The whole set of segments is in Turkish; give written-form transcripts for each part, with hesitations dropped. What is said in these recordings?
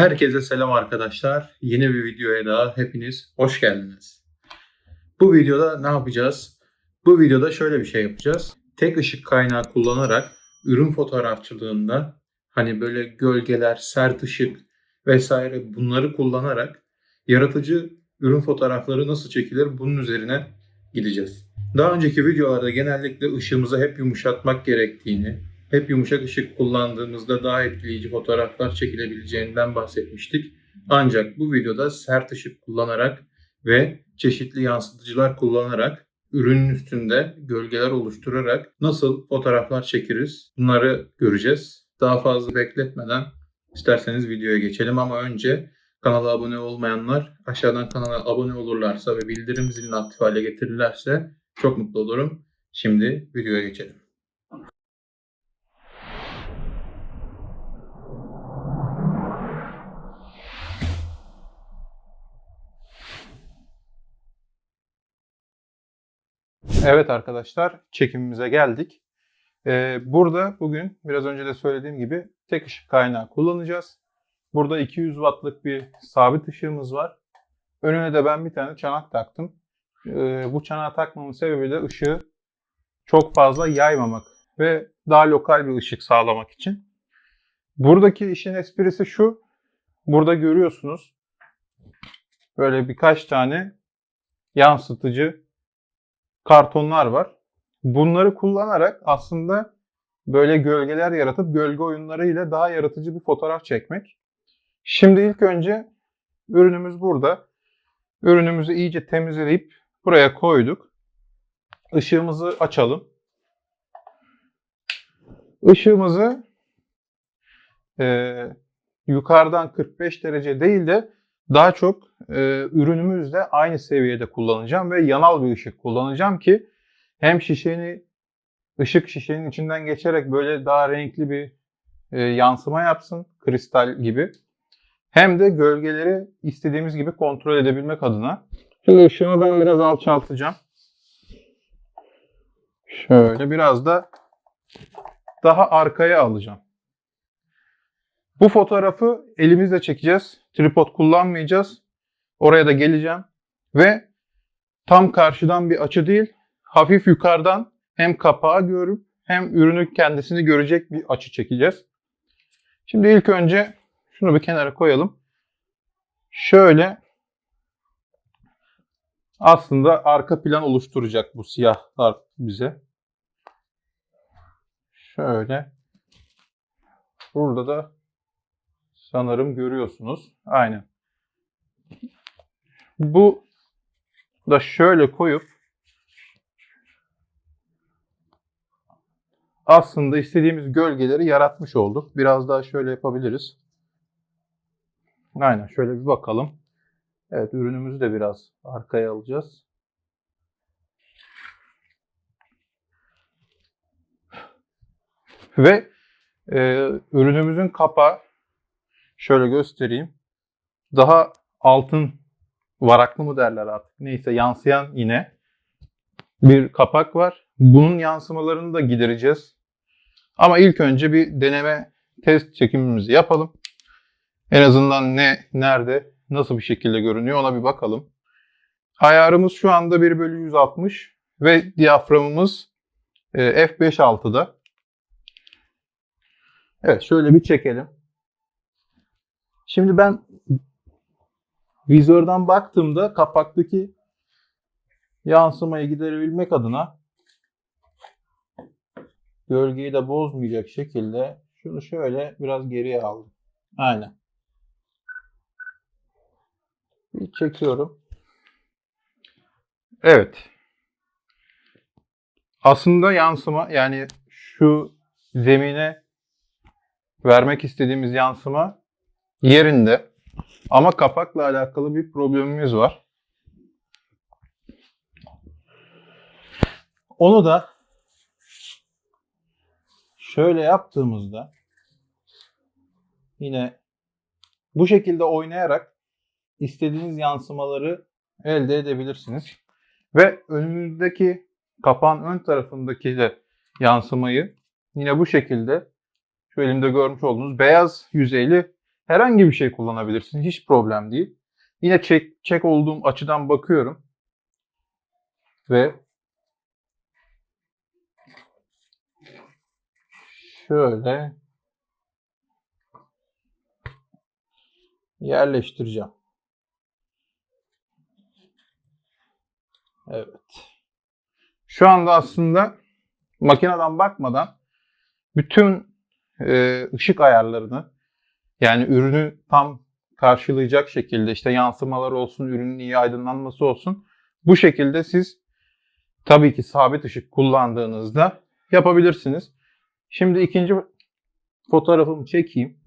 Herkese selam arkadaşlar. Yeni bir videoya daha hepiniz hoş geldiniz. Bu videoda ne yapacağız? Bu videoda şöyle bir şey yapacağız. Tek ışık kaynağı kullanarak ürün fotoğrafçılığında hani böyle gölgeler, sert ışık vesaire bunları kullanarak yaratıcı ürün fotoğrafları nasıl çekilir bunun üzerine gideceğiz. Daha önceki videolarda genellikle ışığımızı hep yumuşatmak gerektiğini, hep yumuşak ışık kullandığımızda daha etkileyici fotoğraflar çekilebileceğinden bahsetmiştik. Ancak bu videoda sert ışık kullanarak ve çeşitli yansıtıcılar kullanarak ürünün üstünde gölgeler oluşturarak nasıl fotoğraflar çekeriz bunları göreceğiz. Daha fazla bekletmeden isterseniz videoya geçelim ama önce kanala abone olmayanlar aşağıdan kanala abone olurlarsa ve bildirim zilini aktif hale getirirlerse çok mutlu olurum. Şimdi videoya geçelim. Evet arkadaşlar, çekimimize geldik. Burada bugün biraz önce de söylediğim gibi tek ışık kaynağı kullanacağız. Burada 200 wattlık bir sabit ışığımız var. Önüne de ben bir tane çanak taktım. Bu çanağı takmamın sebebi de ışığı çok fazla yaymamak ve daha lokal bir ışık sağlamak için. Buradaki işin esprisi şu. Burada görüyorsunuz böyle birkaç tane yansıtıcı kartonlar var. Bunları kullanarak aslında böyle gölgeler yaratıp gölge oyunları ile daha yaratıcı bir fotoğraf çekmek. Şimdi ilk önce ürünümüz burada. Ürünümüzü iyice temizleyip buraya koyduk. Işığımızı açalım. Işığımızı yukarıdan 45 derece değil de daha çok ürünümüzle aynı seviyede kullanacağım ve yanal bir ışık kullanacağım ki hem ışık şişenin içinden geçerek böyle daha renkli bir yansıma yapsın, kristal gibi. Hem de gölgeleri istediğimiz gibi kontrol edebilmek adına. Şimdi ışığımı ben biraz alçaltacağım. Şöyle biraz da daha arkaya alacağım. Bu fotoğrafı elimizle çekeceğiz. Tripod kullanmayacağız. Oraya da geleceğim. Ve tam karşıdan bir açı değil, hafif yukarıdan hem kapağı görüp hem ürünün kendisini görecek bir açı çekeceğiz. Şimdi ilk önce şunu bir kenara koyalım. Şöyle aslında arka plan oluşturacak bu siyahlar bize. Şöyle. Burada da sanırım görüyorsunuz. Aynen. Bu da şöyle koyup aslında istediğimiz gölgeleri yaratmış olduk. Biraz daha şöyle yapabiliriz. Aynen şöyle bir bakalım. Evet, ürünümüzü de biraz arkaya alacağız. Ve ürünümüzün kapağı şöyle göstereyim. Daha altın varaklı mı derler artık. Neyse, yansıyan yine bir kapak var. Bunun yansımalarını da gidereceğiz. Ama ilk önce bir deneme test çekimimizi yapalım. En azından nerede, nasıl bir şekilde görünüyor ona bir bakalım. Ayarımız şu anda 1/160 ve diyaframımız f5.6'da. Evet, şöyle bir çekelim. Şimdi ben vizörden baktığımda kapaktaki yansımayı giderebilmek adına gölgeyi de bozmayacak şekilde şunu şöyle biraz geriye aldım. Aynen. Bir çekiyorum. Evet. Aslında yansıma, yani şu zemine vermek istediğimiz yansıma yerinde. Ama kapakla alakalı bir problemimiz var. Onu da şöyle yaptığımızda yine bu şekilde oynayarak istediğiniz yansımaları elde edebilirsiniz. Ve önünüzdeki kapağın ön tarafındaki de yansımayı yine bu şekilde şu elimde görmüş olduğunuz beyaz yüzeyli herhangi bir şey kullanabilirsiniz. Hiç problem değil. Yine çek olduğum açıdan bakıyorum. Ve şöyle yerleştireceğim. Evet. Şu anda aslında makineden bakmadan bütün ışık ayarlarını, yani ürünü tam karşılayacak şekilde, işte yansımalar olsun, ürünün iyi aydınlanması olsun, bu şekilde siz tabii ki sabit ışık kullandığınızda yapabilirsiniz. Şimdi ikinci fotoğrafımı çekeyim.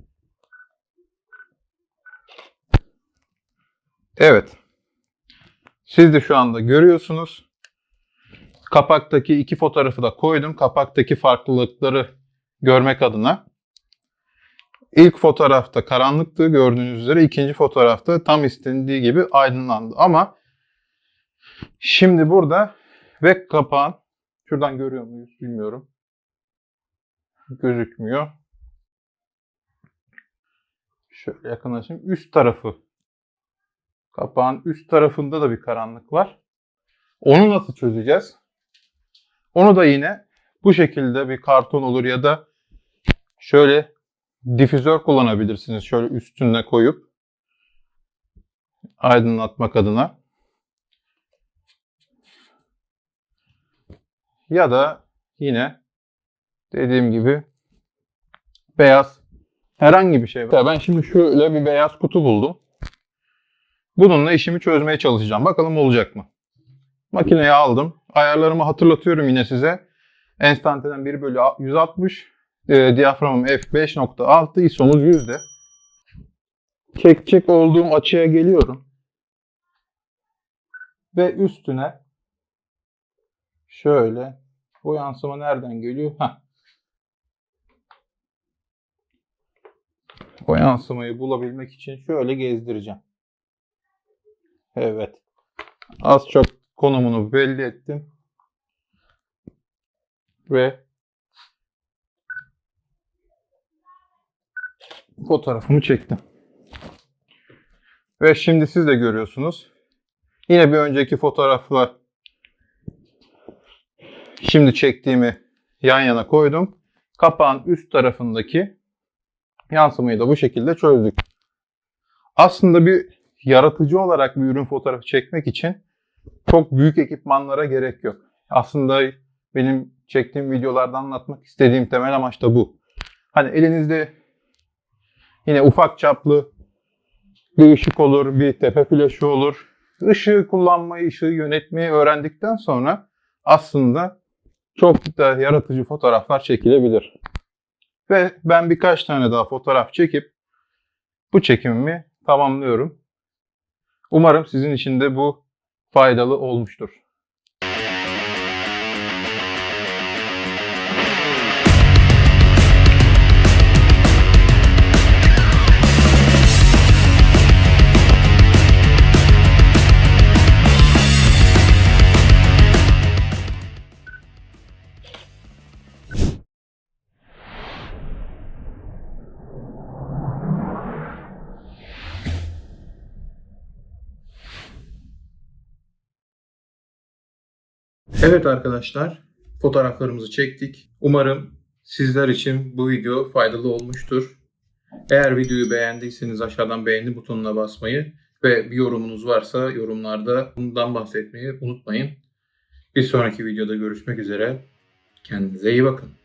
Evet. Siz de şu anda görüyorsunuz. Kapaktaki iki fotoğrafı da koydum. Kapaktaki farklılıkları görmek adına. İlk fotoğrafta karanlıktı gördüğünüz üzere. İkinci fotoğrafta tam istendiği gibi aydınlandı. Ama şimdi burada ve kapağın, şuradan görüyor muyuz bilmiyorum. Gözükmüyor. Şöyle yakınlaşayım. Üst tarafı. Kapağın üst tarafında da bir karanlık var. Onu nasıl çözeceğiz? Onu da yine bu şekilde bir karton olur ya da şöyle difüzör kullanabilirsiniz. Şöyle üstüne koyup aydınlatmak adına. Ya da yine dediğim gibi beyaz herhangi bir şey. Ben şimdi şöyle bir beyaz kutu buldum. Bununla işimi çözmeye çalışacağım. Bakalım olacak mı? Makineye aldım. Ayarlarımı hatırlatıyorum yine size. Enstantanen 1/160. Diyaframım f5.6. ISO'muz 100'de. Çek olduğum açıya geliyorum. Ve üstüne şöyle, bu yansıma nereden geliyor? O yansımayı bulabilmek için şöyle gezdireceğim. Evet. Az çok konumunu belli ettim. Ve fotoğrafımı çektim. Ve şimdi siz de görüyorsunuz. Yine bir önceki fotoğrafla şimdi çektiğimi yan yana koydum. Kapağın üst tarafındaki yansımayı da bu şekilde çözdük. Aslında bir yaratıcı olarak bir ürün fotoğrafı çekmek için çok büyük ekipmanlara gerek yok. Aslında benim çektiğim videolarda anlatmak istediğim temel amaç da bu. Hani elinizde yine ufak çaplı bir ışık olur, bir tepe flaşı olur. Işığı kullanmayı, ışığı yönetmeyi öğrendikten sonra aslında çok da yaratıcı fotoğraflar çekilebilir. Ve ben birkaç tane daha fotoğraf çekip bu çekimimi tamamlıyorum. Umarım sizin için de bu faydalı olmuştur. Evet arkadaşlar, fotoğraflarımızı çektik. Umarım sizler için bu video faydalı olmuştur. Eğer videoyu beğendiyseniz aşağıdan beğeni butonuna basmayı ve bir yorumunuz varsa yorumlarda bundan bahsetmeyi unutmayın. Bir sonraki videoda görüşmek üzere. Kendinize iyi bakın.